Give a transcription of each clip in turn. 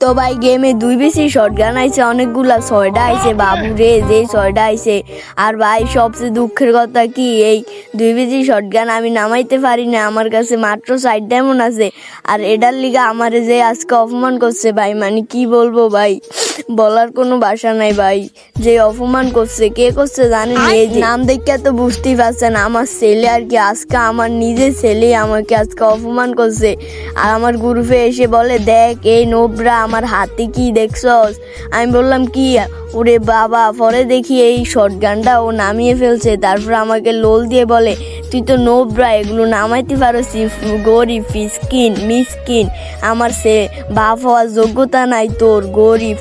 তো ভাই গেমে দুই বেশি শটগান আইছে অনেকগুলা, 6টা আইছে বাবুরে, যে 6টা আইছে। আর ভাই সবচেয়ে দুঃখের কথা কি, এই দুই বেশি শটগান আমি নামাইতে পারি না, আমার কাছে মাত্র 60 ডায়মন্ড আছে। আর এটার লিগা আমারে যে আজকে অপমান করছে ভাই, মানে কি বলবো ভাই, বলার কোনো ভাষা নাই ভাই। যে অপমান করছে, কে করছে জানেন? এই যে নাম দেখে তো বুঝতেই পারছেন, আমার ছেলে আর কি। আজকে আমার নিজের ছেলে আমাকে আজকে অপমান করছে। আর আমার গ্রুপে এসে বলে, দেখ এই নোবরা আমার হাতে কি দেখছস? আমি বললাম কি? ওরে বাবা, পরে দেখি এই শটগানটা ও নামিয়ে ফেলছে। তারপর আমাকে লোল দিয়ে বলে, তুই তো নোবরা, এগুলো নামাইতে পারোস, গরিব ফিসকিন মিসকিন, আমার সে বাপ হওয়ার যোগ্যতা নাই তোর, গরিব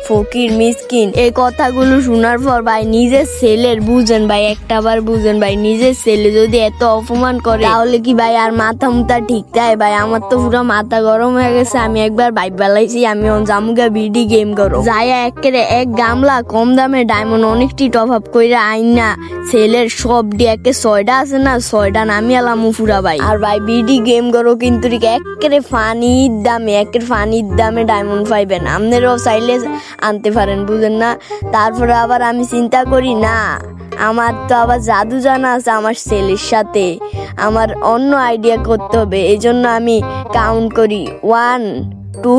ফকির মিসকিন। এই কথাগুলো শোনার পর ভাই নিজের ছেলের বুঝেন ভাই, একটাবার বুঝেন ভাই, নিজের ছেলে যদি এত অপমান করে তাহলে কি ভাই আর মাথা মুথা ঠিক থাকে ভাই? আমার তো পুরো মাথা গরম হয়ে গেছে। আমি একবার ভাই বেলাইছি আমি জামুগা বিডি গেম করো যাইয়া এক গামলা কম দামে ডায়মন্ড অনেকটি টপ আপ কইরা আইনা ছেলের সব একে 6টা আছে না, 6টা নামি আলাম পুরা ভাই। আর ভাই বিডি গেম করো কিন্তু একেবারে ফানির দামে ডায়মন্ড পাইবেন, আপনারাও চাইলে আনতে পারেন, বুঝেন না? তারপরে আবার আমি চিন্তা করি না, আমার তো আবার জাদু জানা আছে আমার ছেলের সাথে, আমার অন্য আইডিয়া করতে হবে। এই জন্য আমি কাউন্ট করি 1 2।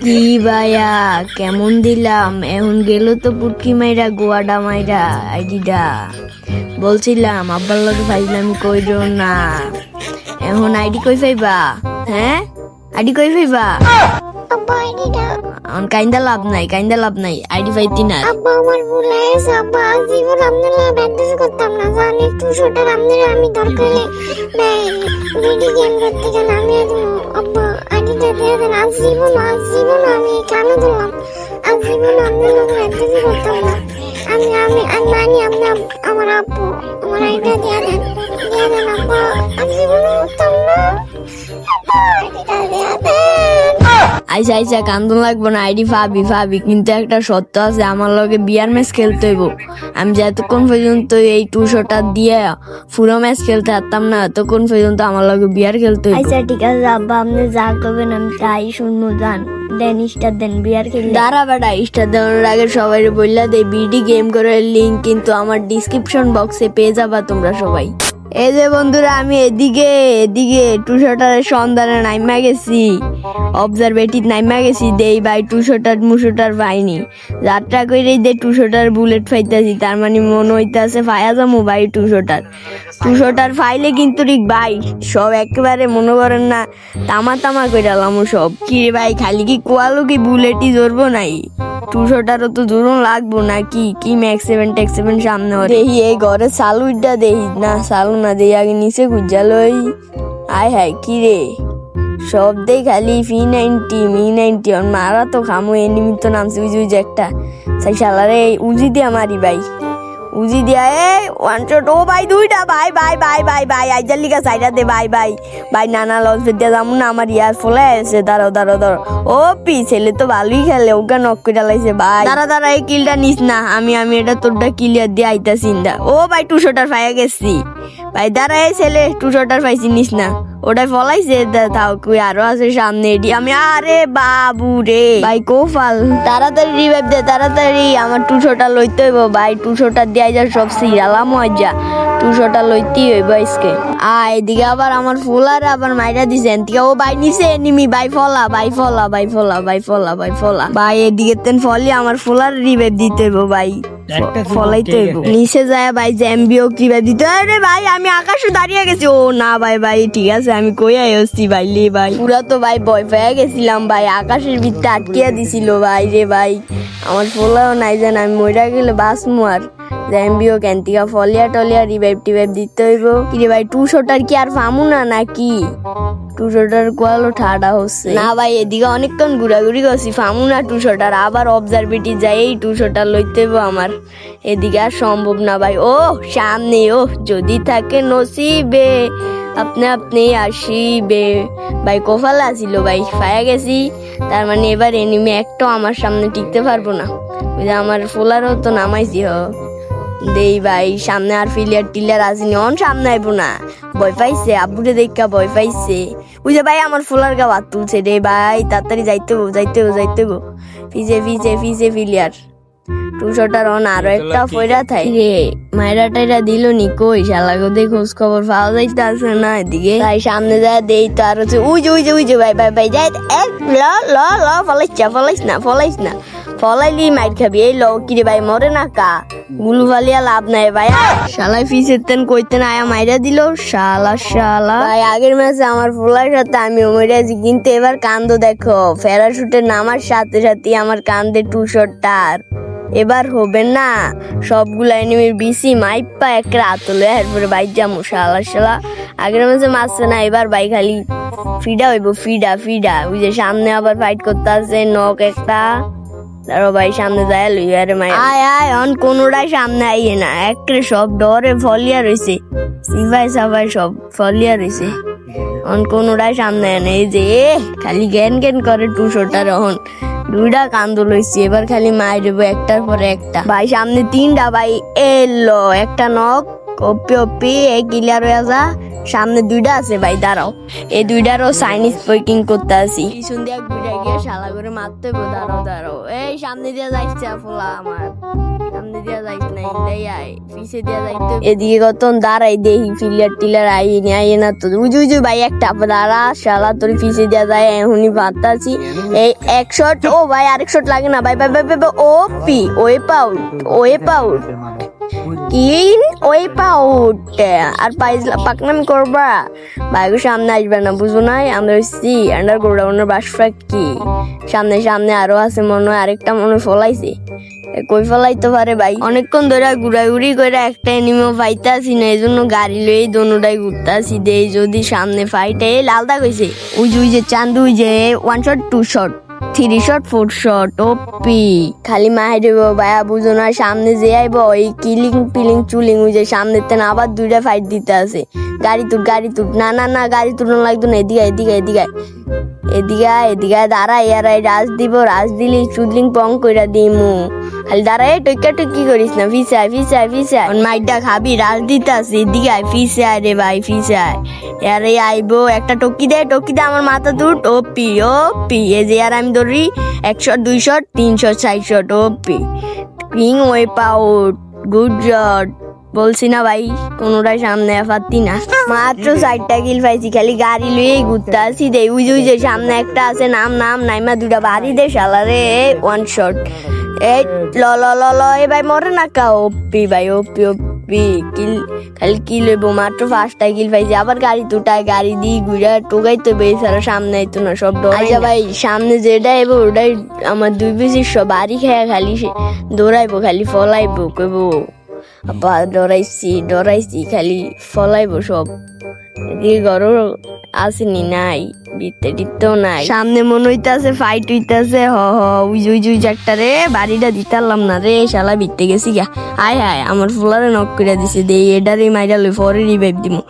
কি ভাইয়া কেমন দিলাম? এখন গেল তো পুটকি মাইরা গোয়াডা মাইরা আইডিটা। বলছিলাম আব্বার লগে ভাইলাম কইরো না। এখন আইডি কই পাইবা? হ্যাঁ আইডি কই পাইবা? আব্বা আইডিটা কাইন্দা লাভ নাই আইডি পাইতি না। আব্বা আমার ভুল হয়েছে আব্বা, জীবন আপনারা ব্যান্ডেজ করতাম না, জানি একটু ছোটার আপনারা আমি দরকারে ভিডিও গেম করতে গেলে আমি আব্বা আইডিটা দিয়ে দেন। আজীবন আমি কেন দিলাম, আজীবন আপনারা ব্যান্ডেজ করতাম না। আমি মানি আপনি আমার আব্বু আমার আইডিটা দিয়ে দেন আব্বা, আজীবন করতাম না আব্বা, আইডিটা দিয়ে দেন। আইসা কান্দন লাগবো না, আইডি ভাবি কিন্তু একটা সত্য আছে, আমার লগে বিয়ার ম্যাচ খেলতে হইব। আমি যতক্ষণ পর্যন্ত এই 200টা দিয়ে পুরো ম্যাচ খেলতে পারতাম না, ততক্ষণ পর্যন্ত আমার লগে বিয়ার খেলতে হইব। আচ্ছা ঠিক আছে আব্বা, আপনি যা করবেন আমি তাই শুনবো, জান দেন স্টার দেন বিয়ার খেলে। দাঁড়া বেটা, স্টার দেওয়ার আগে সবাই বললা দে বিডি গেম করার লিঙ্ক কিন্তু আমার ডিসক্রিপশন বক্সে পেয়ে যাবা তোমরা সবাই। এই যে বন্ধুরা, আমি এদিকে 200টার সন্ধানে নাইমা গেছি, অবজারভেটিভ নাইমা গেছি, দেই ভাই 200টার মুশোটার পাইনি। যাত্রা করে দে 200টার বুলেট ফাইতাছি, তার মানে মনে হইতাছে ফায়া যামু ভাই 200টার ফাইলে কিন্তু ভাই সব একেবারে মনে করেন না তামা কইরালাম সব। কি রে ভাই, খালি কি কোয়ালো কি বুলেটই ধরবো নাই? 200টারও তো জোরন লাগবো না কি ম্যাক্স 7 সামনে দেখি। এই ঘরে সালুইটা দেখি না, সালু না দেই, আগে নিচে গুজালই। আয় হায় কি রে, সব দেই খালি মি90 মারা তো খামো। এনিমি তো নামছে উজি একটা সাই শালারে উজি দিয়া মারি ভাই, উজি দিয়া ওয়ান শট। ও ভাই 2টা ভাই আইজার লিগা সাইডা দে ভাই নানা লস দিয়া যাবো না, আমার ইয়ার ফলে আছে। দাঁড়ো ও পি ছেলে তো ভালোই খেলে, ওগা নক করে লাইছে ভাই। দাঁড়া এই কিলটা নিস না, আমি এটা তোরটা ক্লিয়ার দিয়ে আইতাছি। ও ভাই 200টার পাইয়া গেছি ভাই। দাঁড়া এই ছেলে 200টার পাইছি, নিস না, ওটাই ফলাইছে। তাও কই আরো আছে সামনে এডি। আমি আরে বাবু রে ভাই কোফাল, তাড়াতাড়ি রিভাইভ দে তাড়াতাড়ি, আমার 200টা লইতে হইব ভাই। 200টা দিয়ে যা সব সিরালাম মজা, 200টা লইতেই হইব আজকে। এদিকে আবার আমার ফুলার আবার মাইরা দিছে এনতিকে। ও ভাই নিচে এনিমি ভাই, ফলা ভাই এদিকে তেন ফলি আমার ফুলার রিভাইভ দিতে হইব ভাই, ফলাইতে হইব। নিচে যায় ভাই জ্যাম্বিও রিভাইভ দিতে। আরে ভাই আমি আকাশে দাঁড়িয়ে গেছি। ও না ভাই ঠিক আছে, আমি কই আইছি ভাই লে ভাই। পুরা তো ভাই ভয় পেয়ে গেছিলাম ভাই, আকাশের ভিতরে আটকিয়া দিছিল ভাই রে ভাই। আমার ফলাও নাই জান, আমি মইরা গেলে বাসমু। আর জ্যাম্বিও ক্যান্টিকা ফলিয়া টলিয়া রিভাইভ দিতে হইব। কি রে ভাই 200টার কি আর পামু না নাকি? 200টার কোয়ালো ঠাডা হচ্ছে না ভাই। এদিকে অনেকক্ষণ ঘুরাঘুরি করছি, পামু না 200টার। আবার অবজারভেটিভ যাই এই 200টা লইতে হইব আমার, এদিকে আর সম্ভব না ভাই। ও সামনে, ও যদি থাকে নসিবে আপনি আসিবে ভাই। কোফাল আসিল ভাই, পায়া গেছি। তার মানে এবার এনিমি একটাও আমার সামনে টিকতে পারবো না। আমার ফোলারও তো নামাইছি দেই ভাই। সামনে আর টিলিয়ার আসিনি, অন সামনে আইবো না, ভয় পাইছে আব্বুরে দেখা ভয় পাইছে। ওই যে ভাই আমার ফুলার গা ভাত তুলছে রে ভাই, তাড়াতাড়ি যাইতে গো। ফিসে ফিলিয়ার টু শটার অন আরো একটা ফয়রা থাই রে, মাইরা টাইরা দিল নি কই, শালা গোদে খোঁজ খবর পাওয়া যাইতে আসে না এদিকে। তাই সামনে যায় দেই তো আর হচ্ছে ওই যে ভাই যাই ল ফলাইস না ফলাইলি মাইর খাবি। এই লো কিরে ভাই মরে না কা, গুলু ফালিয়া লাভ নাই ভাই। শালাই ফিসের তেন কইতেন আয়া মাইরা দিল শালা ভাই। আগের ম্যাচে আমার ফুলার সাথে আমি মরেছি, কিন্তু এবার কান্দ দেখো, প্যারাশুটে নামার সাথে সাথে আমার কান্দে টু শটটার। এবার হবে না, সবগুলা এনিমির বিসি মাইপা একটা আতলে এরপরে বাইক যাবো শালা। আগের ম্যাচে মারছে না, এবার ভাই খালি ফিডা হইব ফিডা। ওই যে সামনে আবার ফাইট করতে আছে, নক একটা দাঁড়ো ভাই, সামনে যায় লই আরে মাই আয় অন কোনোটাই সামনে আইয়ে না, একটা সব ডরে ফলিয়া রইছে, সিভাই সাভাই সব ফলিয়া রইছে, অন কোনোটাই সামনে আয় না। এই যে খালি জ্ঞান করে টু শটার অন দুইটা কান্দ লইছি, এবার খালি মাই দেবো একটার পরে একটা। ভাই সামনে তিনটা ভাই, এলো একটা নক ওপি এই ক্লিয়ার হয়ে যা। সামনে দুইটা আছে ভাই, দাঁড়াও এই দুইটারও চাইনিজ স্পিকিং করতে আসি, পিছন দিয়ে ঘুরে গিয়ে শালা করে মারতে হবে। দাঁড়াও এই সামনে দিয়ে যাইছে ফোলা আমার, সামনে দিয়া যাইছ না ইন্দাই আয়, পিছে দিয়া যাইতে। এদিকে কত দাঁড়াই দেহি ফিলিয়ার টিলার আইয়ে না তো। উজু ভাই একটা দাঁড়া শালা, তোর পিছে দিয়া যায় এখনই ভাবতাছি। এই এক শট, ও ভাই আরেক শট লাগে না ভাই। ও পি ওয়ে পাউট কিন ওই পাউট। আর পাকনামি করবা ভাই, সামনে আসবে না বুঝো নাই। আমরা হচ্ছি আন্ডার গোডাউনের বাসফ্যাক কি সামনে আরো আছে মনে হয়, আরেকটা মনে ফলাইছে, কই ফলাইতে পারে ভাই। অনেকক্ষণ ধরে ঘুরাঘুরি করে একটা এনিমিও পাইতে আসি না, এই জন্য গাড়ি লই দোনোটাই ঘুরতে আসি দেই যদি সামনে ফাইটে। লালদা কইছে ওই যে চান্দু, ওই যে 1 শট 2 শট 3 শট 4 শট ওপি খালি মাই দেব ভাইয়া বুঝো না। সামনে যে আইব ওই কিলিং পিলিং চুলিং, ওই যে সামনে তেন আবার দুইটা ফাইট দিতে আছে। গাড়ি তুট না গাড়ি তুলন লাগতো না, এদিকে দাঁড়া ইয়ারাই রাজ দিব, রাজ দিলি চুদলিং পং কইরা দিমু। খালি দাঁড়াই টুকি করিস না, ফিসায় মাইটা খাবি, রাজ দিতে আছে। এদিকে আয় ফিসায় রে ভাই, ফিসায় ইয়ারে আইবো একটা টকি দে আমার মাথা তুট ওপি। এই যে আর আমি ধরি 1 শট 2 শট 3 শট 4 শট ওপি কিং ওয়ে পাউট গুড শট। বলছি না ভাই কোনোটাই সামনে পারতি না, মাত্র 4টা কিল পাইছি, খালি গাড়ি লুয়ে ঘুরতে আসি দেই। ওই যে সামনে একটা আছে নাম নাইমা দুইটা বাড়ি দে শালা রে 1 শট। এই ল এ ভাই মরে না কা ওপি ভাই ওপি কিল খালি কিল হইব, মাত্র 5টা কিল পাইছি। আবার গাড়ি দুটায় গাড়ি দিয়ে ঘুরে টোকাইতে বেচারা সামনে আইতো না, সব ডরাইয়া ভাই। সামনে যেটা আইব ওটাই আমার 2 বেশি সব বাড়ি খেয়া খালি দৌড়াইবো, খালি ফলাইবো, কইবো আপা ডরাইছি খালি ফলাইবো সব। এদিকে ঘরও আসেনি নাই, বিত্তেও নাই। সামনে মনে হইতাছে ফাইট হইতাছে, উই একটা রে বাড়িটা দিতারলাম না রে শালা, বিত্তে গেছি গা। আয় আমার ফুলারে নক করে দিছে দে, এটারে মাইরা লই পরে রিভাইভ দিমু।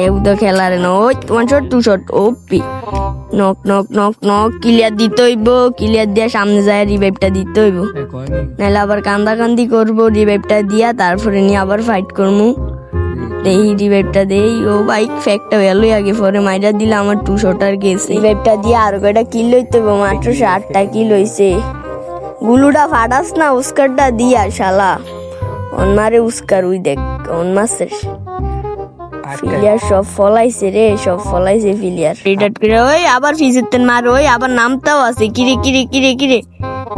এ উদা খেলারে না ওই 1 শট 2 শট ওপি নক ক্লিয়ার দিতে হইব, ক্লিয়ার দিয়া সামনে যায় রিভাইভটা দিতে হইব, নাহলে আবার কান্দাকান্দি করবো। রিভাইভটা দিয়া তারপরে নিয়ে আবার ফাইট করবো। দেই রিভাইভটা দেই, ও বাইক ফ্যাক্টটা ভ্যালু আগে পরে মাইরা দিলে আমার 2 শটার গেছে। রিভাইভটা দিয়ে আরো কয়টা কিল হইতে হইব, মাত্র 7টা কিল হইছে। গুলুটা ফাটাস না উস্কারটা দিয়া শালা, অন্মারে উস্কার উই দেখ অন্মাসের ফিলিয়ার সব ফলাইছে রে, ফিলিয়ার রিটার্ট করে। ওই আবার ফিজেতেন মার, ওই আবার নামটাও আছে। কিরে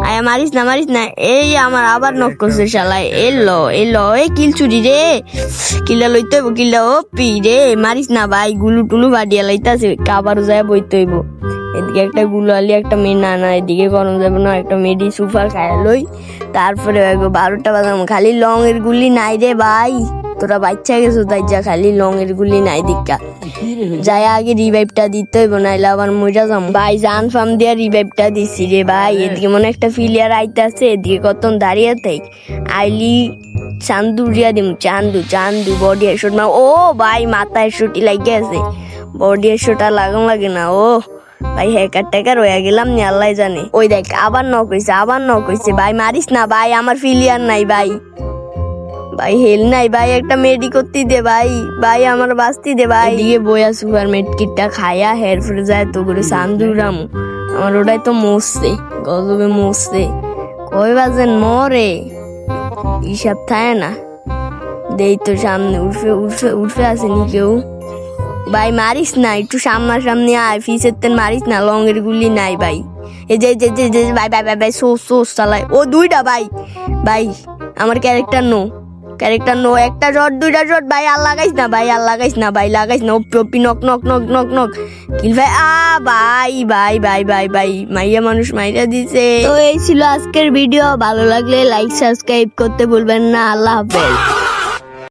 আয়া মারিস না। এই আমার আবার নক করছে শালায়। এলো এই কিল চুরি রে, কিলটা লইতে হইব, কিলটা ওপি রে। মারিস না ভাই, গুলু টুলু বাড়িয়া লাইতাছে, আবারও যায় বইতে হইব। এদিকে একটা গুলো আলি একটা মেয়ে না এদিকে গরম যাবে না, একটা মেডি সুপার খায়া লই, তারপরে 12টা বাজাম। খালি লং এর গুলি নাই রে ভাই, তোরা বাচ্চা গেছো তাই যা খালি লং এর গুলি নাই দিকা যাই। আগে রিভাইভটা দিতে হইব, নাইলে আবার মইরা যাম ভাই। জান ফার্ম দিয়া রিভাইভটা দিছি রে ভাই। এদিকে মনে একটা ফিলিয়ার আইতাছে, এদিকে কত দাঁড়িয়ে থাক আইলি চান্দু রিয়া দিম। চান্দু বডি হেডশট মা। ও ভাই মাথা হেডশটই লাগে আছে, বডি হেডশট আর লাগে না। ও ভাই হ্যাকার হয়ে গেলাম নি, আল্লাহ জানে। ওই দেখ আবার নক হইছে ভাই। মারিস না ভাই, আমার ফিলিয়ার নাই ভাই। ভাই হেল নাই ভাই, একটা মেডি করতে দে ভাই, ভাই আমার বাঁচতে দে ভাই। এদিকে বইয়া সুপার মেডকিটটা খাইয়া হের ফিরে যায় তো করে সান্দুরাম, আমার ওটাই তো মরছে, গজবে মরছে। কয় বাজেন মরে হিসাব থাকে না। দেই তো সামনে উঠে আসেনি কেউ। ভাই মারিস না, একটু সামনাসামনি আয়, ফিসের তেন মারিস না, লঙ্গের গুলি নাই ভাই। এই যে যে যে যে ভাই ভাই ভাই ভাই সোস চালায় ও দুইটা ভাই। ভাই আমার ক্যারেক্টার নো, একটা শট দুইটা শট ভাই, আর লাগাইস না ভাই, আর লাগাইস না ভাই, লাগাইস না। OP knock knock knock knock knock kill ভাই। ভাই ভাই ভাই ভাই ভাই মাইয়া মানুষ মাইরা দিছে। তো এই ছিল আজকের ভিডিও, ভালো লাগলে লাইক সাবস্ক্রাইব করতে ভুলবেন না। আল্লাহ হাফেজ।